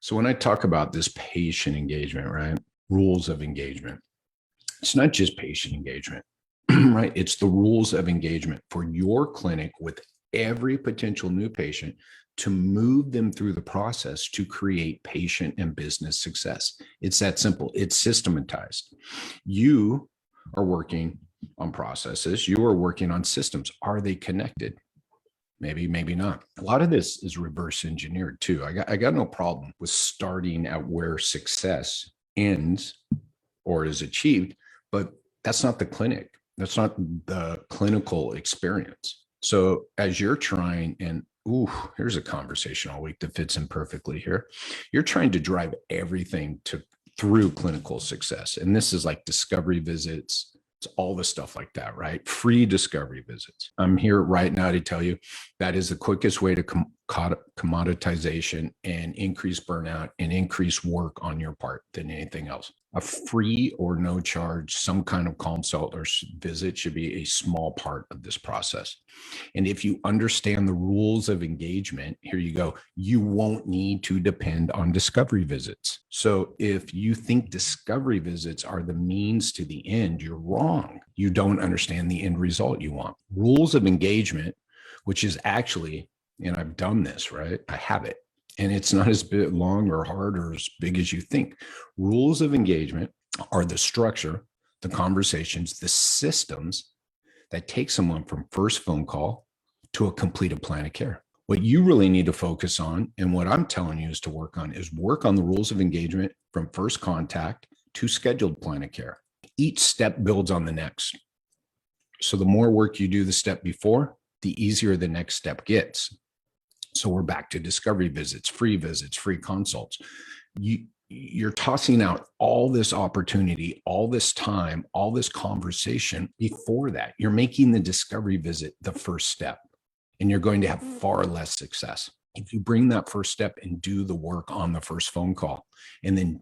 So when I talk about this patient engagement, right? Rules of engagement, it's not just patient engagement, right? It's the rules of engagement for your clinic with every potential new patient to move them through the process to create patient and business success. It's that simple. It's systematized. You are working on processes. You are working on systems. Are they connected? Maybe, maybe not. A lot of this is reverse engineered too. I got no problem with starting at where success ends or is achieved, but that's not the clinic. That's not the clinical experience. So as you're trying, and here's a conversation all week that fits in perfectly here. You're trying to drive everything through clinical success. And this is like discovery visits. It's all the stuff like that, right? Free discovery visits. I'm here right now to tell you that is the quickest way to commoditization and increase burnout and increase work on your part than anything else. A free or no charge, some kind of consult or visit should be a small part of this process. And if you understand the rules of engagement, here you go, you won't need to depend on discovery visits. So if you think discovery visits are the means to the end, you're wrong. You don't understand the end result you want. Rules of engagement, which is actually, and I've done this, right? I have it. And it's not as big, long or hard or as big as you think. Rules of engagement are the structure, the conversations, the systems that take someone from first phone call to a completed plan of care. What you really need to focus on, and what I'm telling you is to work on the rules of engagement from first contact to scheduled plan of care. Each step builds on the next. So the more work you do the step before, the easier the next step gets. So we're back to discovery visits, free consults. You're tossing out all this opportunity, all this time, all this conversation before that. You're making the discovery visit the first step, and you're going to have far less success. If you bring that first step and do the work on the first phone call, and then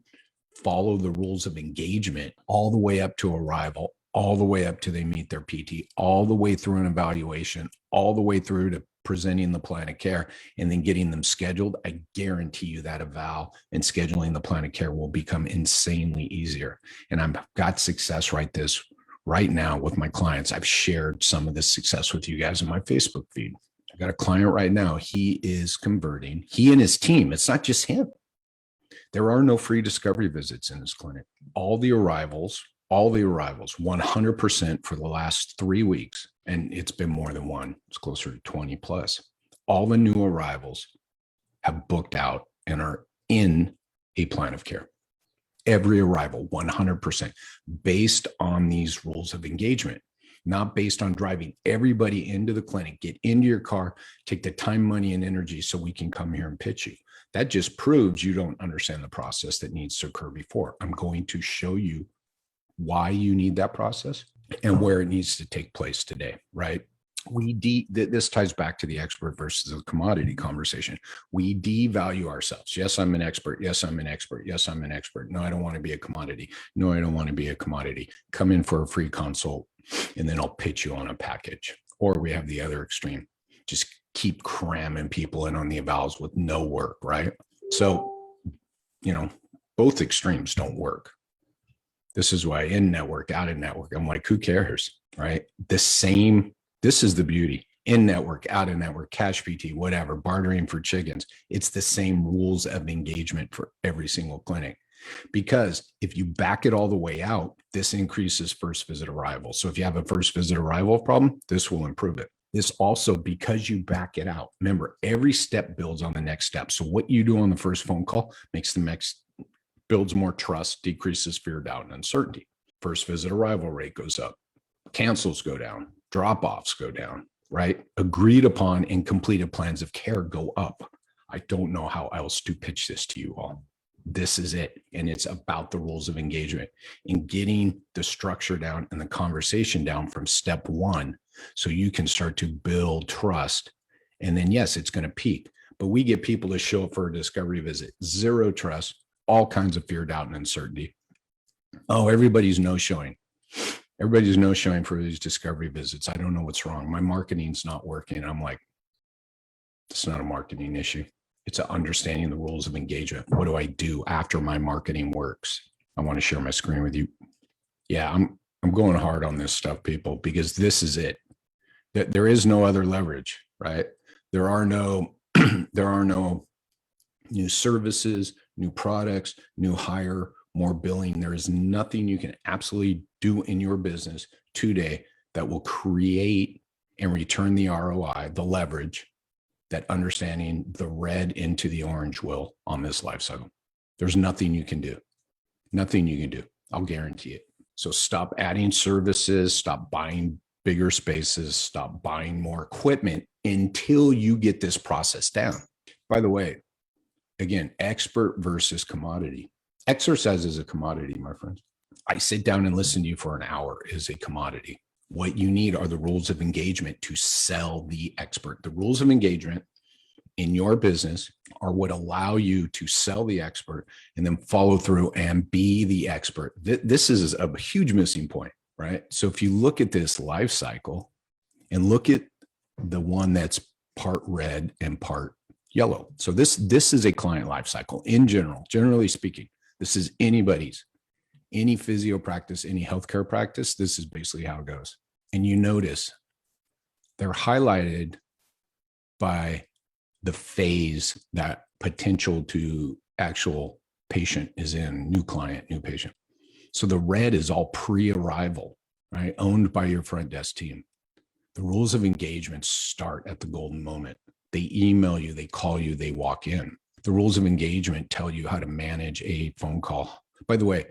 follow the rules of engagement all the way up to arrival, all the way up to they meet their PT, all the way through an evaluation, all the way through to presenting the plan of care and then getting them scheduled, I guarantee you that eval and scheduling the plan of care will become insanely easier. And I've got success right now with my clients. I've shared some of this success with you guys in my Facebook feed. I got a client right now. He is converting, he and his team. It's not just him. There are no free discovery visits in this clinic. All the arrivals, 100% for the last 3 weeks. And it's been more than one. It's closer to 20 plus. All the new arrivals have booked out and are in a plan of care. Every arrival, 100%, based on these rules of engagement, not based on driving everybody into the clinic, get into your car, take the time, money, and energy so we can come here and pitch you. That just proves you don't understand the process that needs to occur before. I'm going to show you why you need that process and where it needs to take place today, right? This ties back to the expert versus the commodity conversation. We devalue ourselves. Yes, I'm an expert. Yes, I'm an expert. Yes, I'm an expert. No, I don't want to be a commodity. No, I don't want to be a commodity. Come in for a free consult and then I'll pitch you on a package. Or we have the other extreme. Just keep cramming people in on the evals with no work, right? So, both extremes don't work. This is why in network, out of network, I'm like, who cares, right? This is the beauty. In network, out of network, cash PT, whatever, bartering for chickens. It's the same rules of engagement for every single clinic. Because if you back it all the way out, this increases first visit arrival. So if you have a first visit arrival problem, this will improve it. This also, because you back it out, remember, every step builds on the next step. So what you do on the first phone call makes the next builds more trust, decreases fear, doubt, and uncertainty. First visit arrival rate goes up. Cancels go down. Drop-offs go down, right? Agreed upon and completed plans of care go up. I don't know how else to pitch this to you all. This is it. And it's about the rules of engagement and getting the structure down and the conversation down from step one so you can start to build trust. And then, yes, it's going to peak. But we get people to show up for a discovery visit, zero trust, all kinds of fear, doubt, and uncertainty. Oh, everybody's no-showing. Everybody's no-showing for these discovery visits. I don't know what's wrong. My marketing's not working. I'm like, it's not a marketing issue. It's understanding the rules of engagement. What do I do after my marketing works? I want to share my screen with you. Yeah, I'm going hard on this stuff, people, because this is it. There is no other leverage, right? There are no there are no new services, new products, new hire, more billing. There is nothing you can absolutely do in your business today that will create and return the ROI, the leverage, that understanding the red into the orange will on this life cycle. There's nothing you can do. Nothing you can do. I'll guarantee it. So stop adding services, stop buying bigger spaces, stop buying more equipment until you get this process down. By the way, again, expert versus commodity. Exercise is a commodity, my friends. I sit down and listen to you for an hour is a commodity. What you need are the rules of engagement to sell the expert. The rules of engagement in your business are what allow you to sell the expert and then follow through and be the expert. This is a huge missing point, right? So if you look at this life cycle and look at the one that's part red and part yellow. So this is a client life cycle in general, generally speaking. This is anybody's, any physio practice, any healthcare practice. This is basically how it goes. And you notice they're highlighted by the phase that potential to actual patient is in, new client, new patient. So the red is all pre-arrival, right? Owned by your front desk team. The rules of engagement start at the golden moment. They email you, they call you, they walk in. The rules of engagement tell you how to manage a phone call. By the way,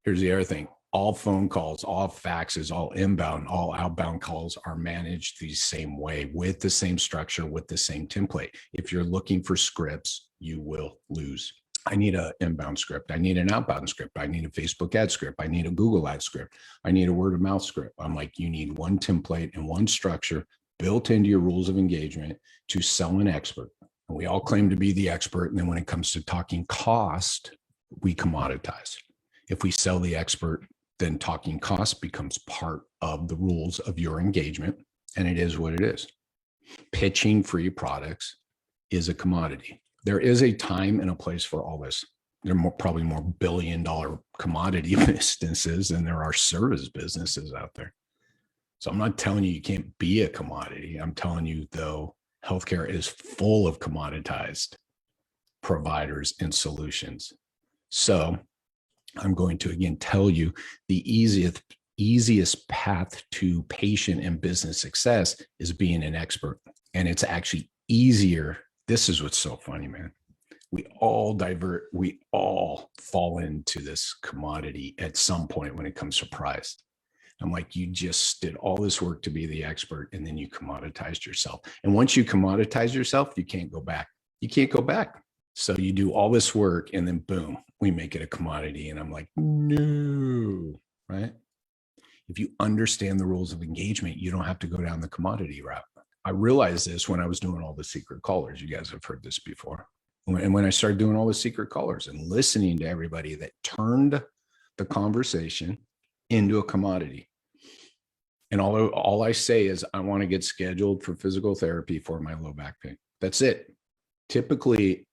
here's the other thing. All phone calls, all faxes, all inbound, all outbound calls are managed the same way with the same structure, with the same template. If you're looking for scripts, you will lose. I need an inbound script. I need an outbound script. I need a Facebook ad script. I need a Google ad script. I need a word of mouth script. I'm like, you need one template and one structure built into your rules of engagement to sell an expert. And we all claim to be the expert. And then when it comes to talking cost, we commoditize. If we sell the expert, then talking cost becomes part of the rules of your engagement. And it is what it is. Pitching free products is a commodity. There is a time and a place for all this. There are probably more billion-dollar commodity businesses than there are service businesses out there. So I'm not telling you can't be a commodity. I'm telling you, though, healthcare is full of commoditized providers and solutions. So I'm going to, again, tell you the easiest path to patient and business success is being an expert. And it's actually easier. This is what's so funny, man. We all fall into this commodity at some point when it comes to price. I'm like, you just did all this work to be the expert and then you commoditized yourself. And once you commoditize yourself, you can't go back. You can't go back. So you do all this work and then boom, we make it a commodity. And I'm like, no, right? If you understand the rules of engagement, you don't have to go down the commodity route. I realized this when I was doing all the secret callers. You guys have heard this before. And when I started doing all the secret callers and listening to everybody that turned the conversation into a commodity. And all I say is, I want to get scheduled for physical therapy for my low back pain. That's it. Typically,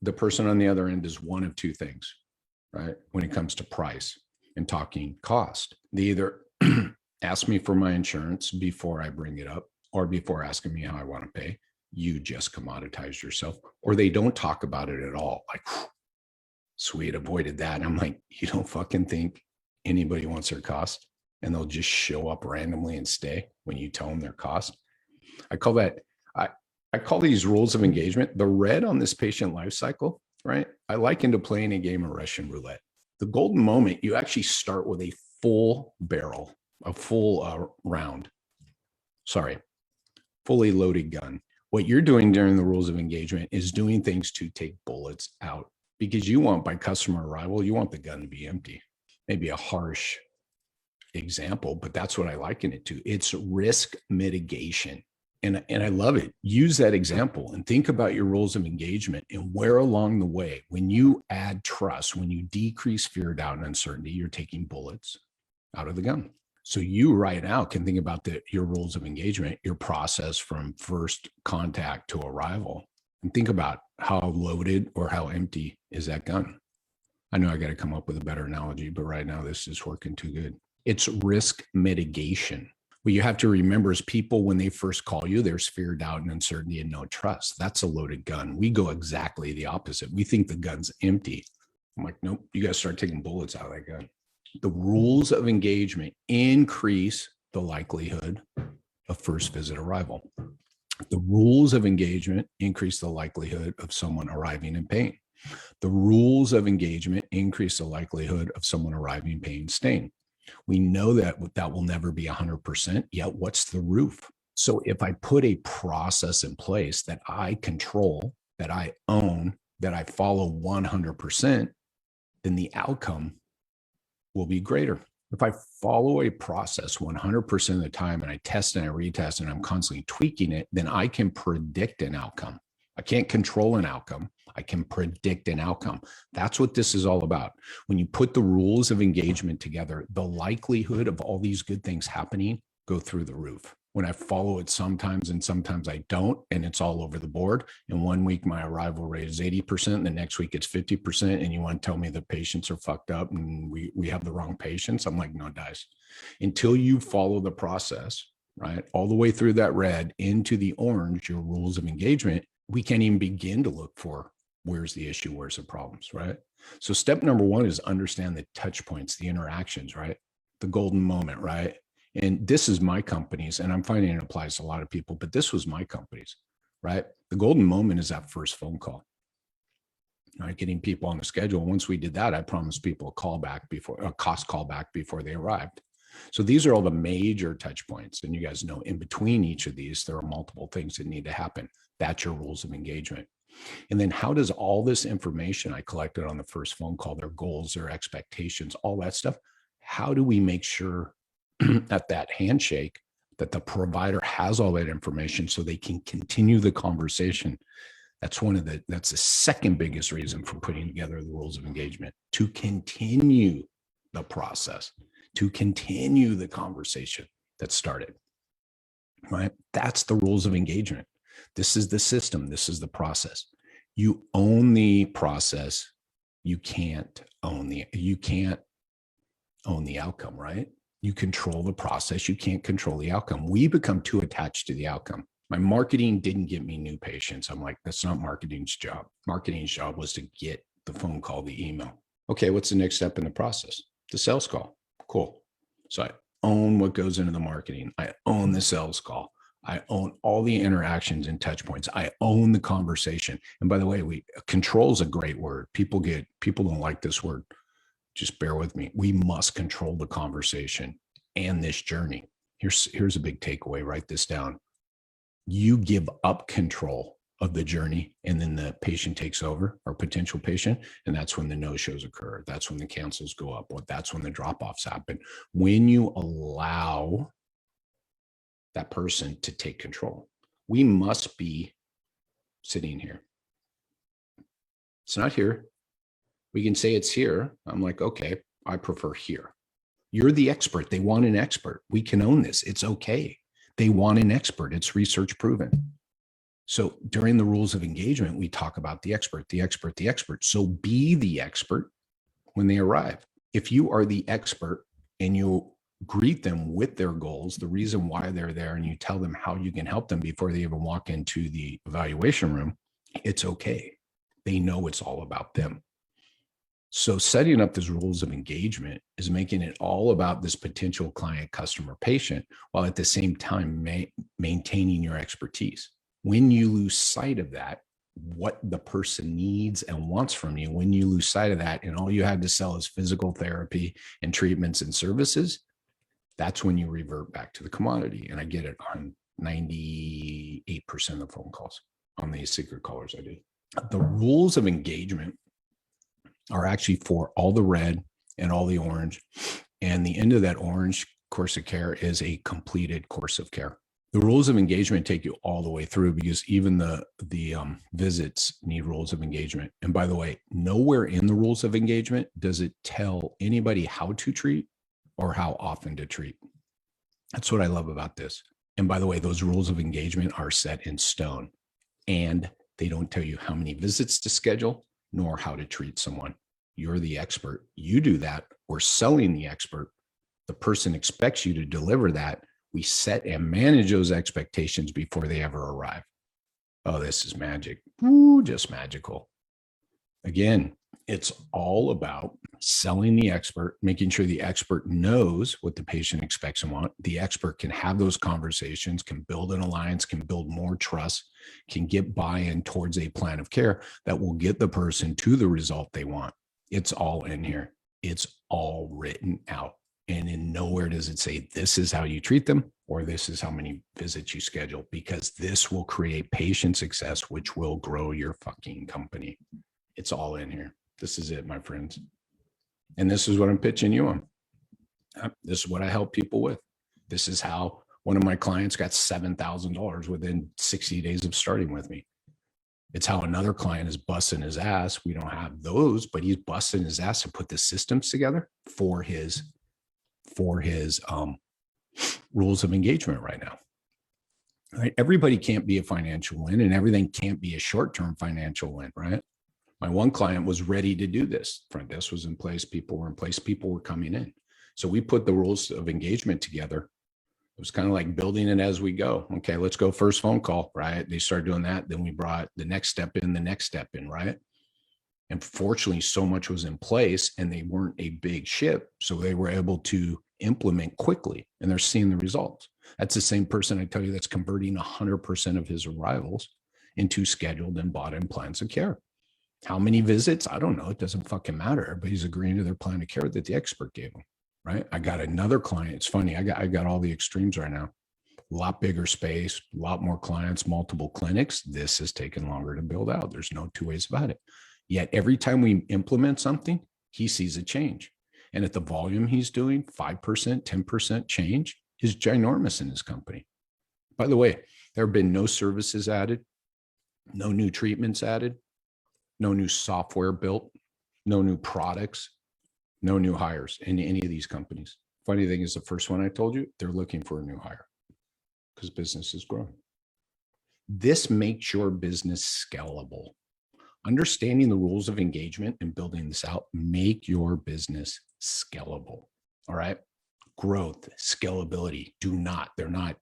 the person on the other end is one of two things, right? When it comes to price and talking cost, they either ask me for my insurance before I bring it up or before asking me how I want to pay. You just commoditize yourself, or they don't talk about it at all. Like, sweet, avoided that. And I'm like, you don't fucking think anybody wants their cost? And they'll just show up randomly and stay when you tell them their cost. I call that, I call these rules of engagement, the red on this patient life cycle, right? I liken to playing a game of Russian roulette. The golden moment, you actually start with a full barrel, a full round. Sorry, fully loaded gun. What you're doing during the rules of engagement is doing things to take bullets out, because you want, by customer arrival, you want the gun to be empty. Maybe a harsh example, but that's what I liken it to. It's risk mitigation. And I love it. Use that example and think about your rules of engagement and where along the way, when you add trust, when you decrease fear, doubt, and uncertainty, you're taking bullets out of the gun. So you right now can think about your rules of engagement, your process from first contact to arrival. And think about how loaded or how empty is that gun. I know I got to come up with a better analogy, but right now this is working too good. It's risk mitigation. What you have to remember is people, when they first call you, there's fear, doubt, and uncertainty and no trust. That's a loaded gun. We go exactly the opposite. We think the gun's empty. I'm like, nope, you guys start taking bullets out of that gun. The rules of engagement increase the likelihood of first visit arrival. The rules of engagement increase the likelihood of someone arriving in pain. The rules of engagement increase the likelihood of someone arriving in pain staying. We know that that will never be 100%, yet what's the roof? So if I put a process in place that I control, that I own, that I follow 100%, then the outcome will be greater. If I follow a process 100% of the time and I test and I retest and I'm constantly tweaking it, then I can predict an outcome. I can't control an outcome. I can predict an outcome. That's what this is all about. When you put the rules of engagement together, the likelihood of all these good things happening go through the roof. When I follow it sometimes and sometimes I don't, and it's all over the board. In 1 week, my arrival rate is 80%. And the next week it's 50%. And you want to tell me the patients are fucked up and we have the wrong patients? I'm like, no, guys. Until you follow the process, right, all the way through that red into the orange, your rules of engagement, we can't even begin to look for where's the issue, where's the problems, right? So step number one is understand the touch points, the interactions, right? The golden moment, right? And this is my company's, and I'm finding it applies to a lot of people, but this was my company's, right? The golden moment is that first phone call, right? Getting people on the schedule. Once we did that, I promised people a cost callback before they arrived. So these are all the major touch points. And you guys know in between each of these, there are multiple things that need to happen. That's your rules of engagement. And then how does all this information I collected on the first phone call, their goals, their expectations, all that stuff, how do we make sure at that handshake that the provider has all that information so they can continue the conversation? That's the second biggest reason for putting together the rules of engagement, to continue the process, to continue the conversation that started, right? That's the rules of engagement. This is the system. This is the process. You own the process. You can't own the outcome, right? You control the process. You can't control the outcome. We become too attached to the outcome. My marketing didn't get me new patients. I'm like, that's not marketing's job. Marketing's job was to get the phone call, the email. Okay, what's the next step in the process? The sales call. Cool. So I own what goes into the marketing. I own the sales call. I own all the interactions and touch points. I own the conversation. And by the way, control is a great word. People don't like this word. Just bear with me. We must control the conversation and this journey. Here's a big takeaway. Write this down. You give up control of the journey, and then the patient takes over, or potential patient, and that's when the no-shows occur. That's when the cancels go up. That's when the drop-offs happen. When you allow that person to take control. We must be sitting here. It's not here. We can say it's here. I'm like, okay, I prefer here. You're the expert. They want an expert. We can own this. It's okay. They want an expert. It's research proven. So during the rules of engagement, we talk about the expert, the expert, the expert. So be the expert when they arrive. If you are the expert and you greet them with their goals, the reason why they're there, and you tell them how you can help them before they even walk into the evaluation room, it's okay. They know it's all about them. So setting up these rules of engagement is making it all about this potential client, customer, patient, while at the same time maintaining your expertise. When you lose sight of that, what the person needs and wants from you, when you lose sight of that and all you have to sell is physical therapy and treatments and services, that's when you revert back to the commodity. And I get it on 98% of phone calls on these secret callers I do. The rules of engagement are actually for all the red and all the orange. And the end of that orange course of care is a completed course of care. The rules of engagement take you all the way through, because even the visits need rules of engagement. And by the way, nowhere in the rules of engagement does it tell anybody how to treat or how often to treat. That's what I love about this. And by the way, those rules of engagement are set in stone and They don't tell you how many visits to schedule, nor how to treat someone. You're the expert. You do that. We're selling the expert. The person expects you to deliver that. We set and manage those expectations before they ever arrive. Oh, this is magic. Ooh, just magical. Again, it's all about selling the expert, making sure the expert knows what the patient expects and wants. The expert can have those conversations, can build an alliance, can build more trust, can get buy-in towards a plan of care that will get the person to the result they want. It's all in here. It's all written out. And in nowhere does it say, this is how you treat them, or this is how many visits you schedule, because this will create patient success, which will grow your fucking company. It's all in here. This is it, my friends. And this is what I'm pitching you on. This is what I help people with. This is how one of my clients got $7,000 within 60 days of starting with me. It's how another client is busting his ass. We don't have those, but he's busting his ass to put the systems together for his rules of engagement right now. Right? Everybody can't be a financial win, and everything can't be a short-term financial win, right? My one client was ready to do this. Front desk was in place. People were in place. People were coming in. So we put the rules of engagement together. It was kind of like building it as we go. Okay, let's go first phone call, right? They started doing that. Then we brought the next step in, right? And fortunately, so much was in place and they weren't a big ship. So they were able to implement quickly and they're seeing the results. That's the same person I tell you that's converting 100% of his arrivals into scheduled and bought in plans of care. How many visits? I don't know. It doesn't fucking matter. Everybody's agreeing to their plan of care that the expert gave them, right? I got another client. It's funny. I got all the extremes right now. A lot bigger space, a lot more clients, multiple clinics. This has taken longer to build out. There's no two ways about it. Yet every time we implement something, he sees a change. And at the volume he's doing, 5%, 10% change is ginormous in his company. By the way, there have been no services added, no new treatments added, no new software built, no new products, no new hires in any of these companies. Funny thing is, the first one I told you, they're looking for a new hire because business is growing. This makes your business scalable. Understanding the rules of engagement and building this out make your business scalable. All right. Growth, scalability, they're not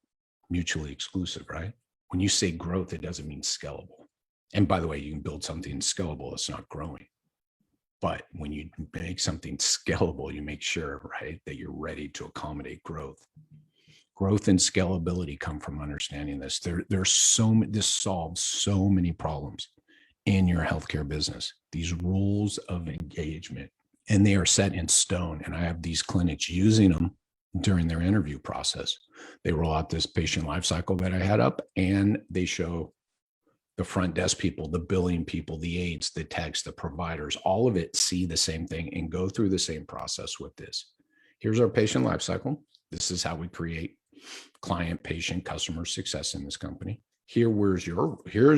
mutually exclusive, right? When you say growth, it doesn't mean scalable. And by the way, you can build something scalable that's not growing. But when you make something scalable, you make sure, right, that you're ready to accommodate growth. Growth and scalability come from understanding this. This solves so many problems in your healthcare business, these rules of engagement, and they are set in stone. And I have these clinics using them during their interview process. They roll out this patient life cycle that I had up, and they show the front desk people, the billing people, the aides, the techs, the providers, all of it see the same thing and go through the same process with this. Here's our patient life cycle. This is how we create client, patient, customer success in this company. Here's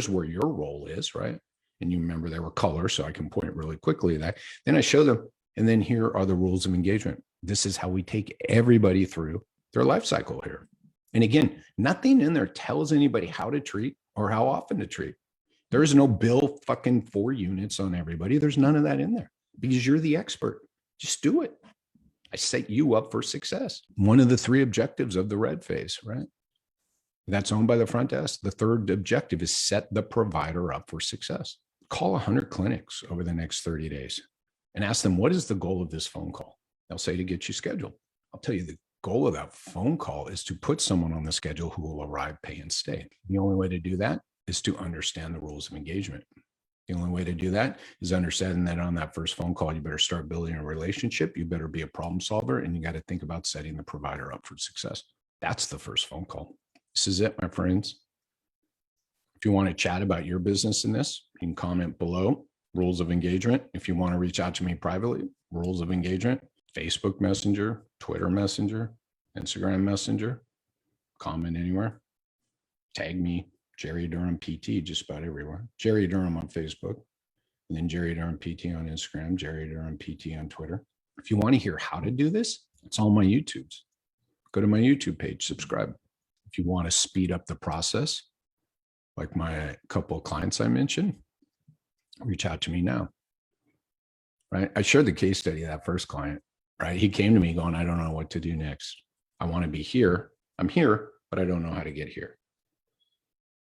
where your role is, right? And you remember there were colors, so I can point really quickly at that. Then I show them, and then here are the rules of engagement. This is how we take everybody through their life cycle here. And again, nothing in there tells anybody how to treat or how often to treat. There is no bill fucking 4 units on everybody. There's none of that in there because you're the expert. Just do it. I set you up for success. One of the 3 objectives of the red phase, right? That's owned by the front desk. The third objective is set the provider up for success. Call 100 clinics over the next 30 days and ask them, what is the goal of this phone call? They'll say to get you scheduled. I'll tell you the goal of that phone call is to put someone on the schedule who will arrive, pay, and stay. The only way to do that is to understand the rules of engagement. The only way to do that is understanding that on that first phone call, you better start building a relationship. You better be a problem solver, and you got to think about setting the provider up for success. That's the first phone call. This is it, my friends. If you want to chat about your business in this, you can comment below. Rules of engagement. If you want to reach out to me privately, rules of engagement, Facebook Messenger, Twitter Messenger, Instagram Messenger, comment anywhere. Tag me, Jerry Durham PT, just about everywhere. Jerry Durham on Facebook, and then Jerry Durham PT on Instagram, Jerry Durham PT on Twitter. If you want to hear how to do this, it's all my YouTubes. Go to my YouTube page, subscribe. If you want to speed up the process, like my couple of clients I mentioned, reach out to me now, right? I shared the case study of that first client, right? He came to me going, I don't know what to do next. I want to be here. I'm here, but I don't know how to get here,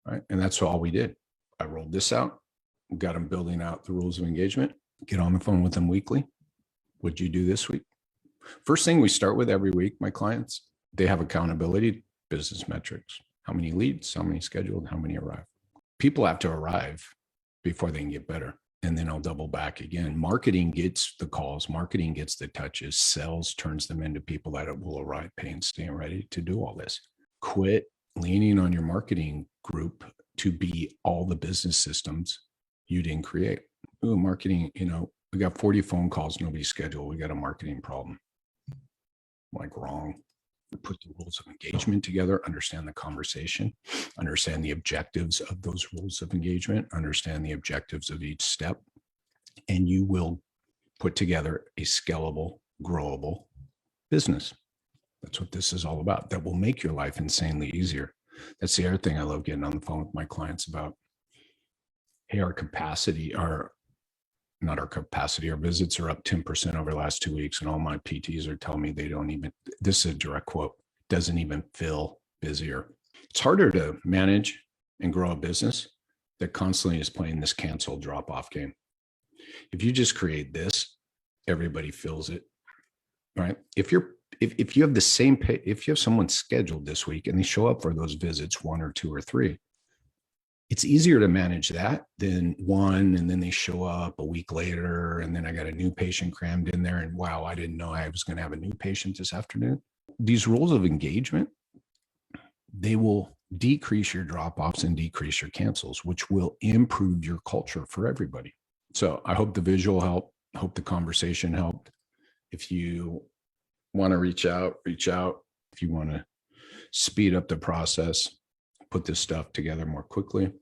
right? And that's all we did. I rolled this out, got him building out the rules of engagement, get on the phone with them weekly. What'd you do this week? First thing we start with every week, my clients, they have accountability, business metrics. How many leads, how many scheduled, how many arrive. People have to arrive before they can get better. And then I'll double back again. Marketing gets the calls, marketing gets the touches, sales turns them into people that will arrive, pay, and stay ready to do all this. Quit leaning on your marketing group to be all the business systems you didn't create. Ooh, marketing, we got 40 phone calls, nobody's scheduled. We got a marketing problem. Like, wrong. Put the rules of engagement together, understand the conversation, understand the objectives of those rules of engagement, understand the objectives of each step, and you will put together a scalable, growable business. That's what this is all about. That will make your life insanely easier. That's the other thing I love getting on the phone with my clients about. Hey, our visits are up 10% over the last 2 weeks. And all my PTs are telling me this is a direct quote, doesn't even feel busier. It's harder to manage and grow a business that constantly is playing this cancel drop off game. If you just create this, everybody feels it, right? If you have someone scheduled this week and they show up for those visits, 1 or 2 or 3, it's easier to manage that than one, and then they show up a week later, and then I got a new patient crammed in there, and wow, I didn't know I was going to have a new patient this afternoon. These rules of engagement, they will decrease your drop-offs and decrease your cancels, which will improve your culture for everybody. So I hope the visual helped. I hope the conversation helped. If you want to reach out. If you want to speed up the process, put this stuff together more quickly,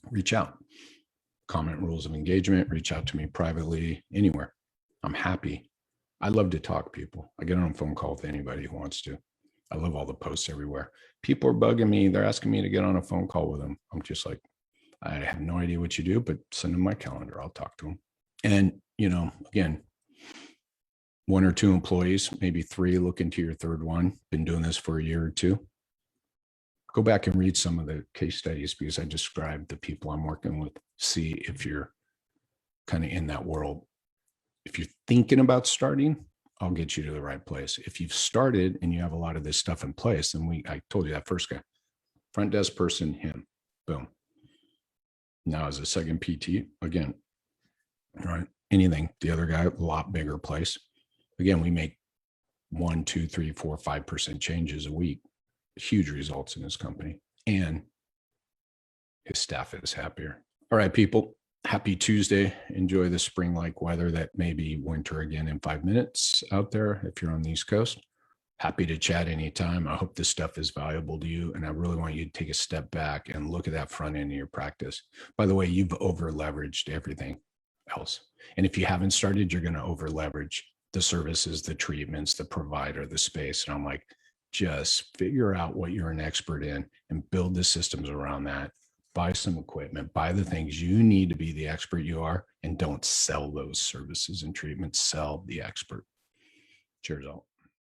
reach out. Comment rules of engagement, reach out to me privately, anywhere. I'm happy. I love to talk, people. I get on a phone call with anybody who wants to. I love all the posts everywhere. People are bugging me. They're asking me to get on a phone call with them. I'm just like, I have no idea what you do, but send them my calendar. I'll talk to them. And, again, 1 or 2 employees, maybe 3, look into your third one. Been doing this for a year or 2. Go back and read some of the case studies because I described the people I'm working with. See if you're kind of in that world. If you're thinking about starting, I'll get you to the right place. If you've started and you have a lot of this stuff in place, then I told you that first guy, front desk person, him, boom. Now as a second PT, again, right? Anything, the other guy, a lot bigger place. Again, we make 1, 2, 3, 4, 5% changes a week. Huge results in his company, and his staff is happier. All right, people, happy Tuesday. Enjoy the spring-like weather that may be winter again in 5 minutes out there if you're on the East Coast. Happy to chat anytime. I hope this stuff is valuable to you, and I really want you to take a step back and look at that front end of your practice. By the way, you've over-leveraged everything else. And if you haven't started, you're going to over-leverage the services, the treatments, the provider, the space. And I'm like, just figure out what you're an expert in and build the systems around that. Buy some equipment, buy the things you need to be the expert you are, and don't sell those services and treatments. Sell the expert. Cheers all.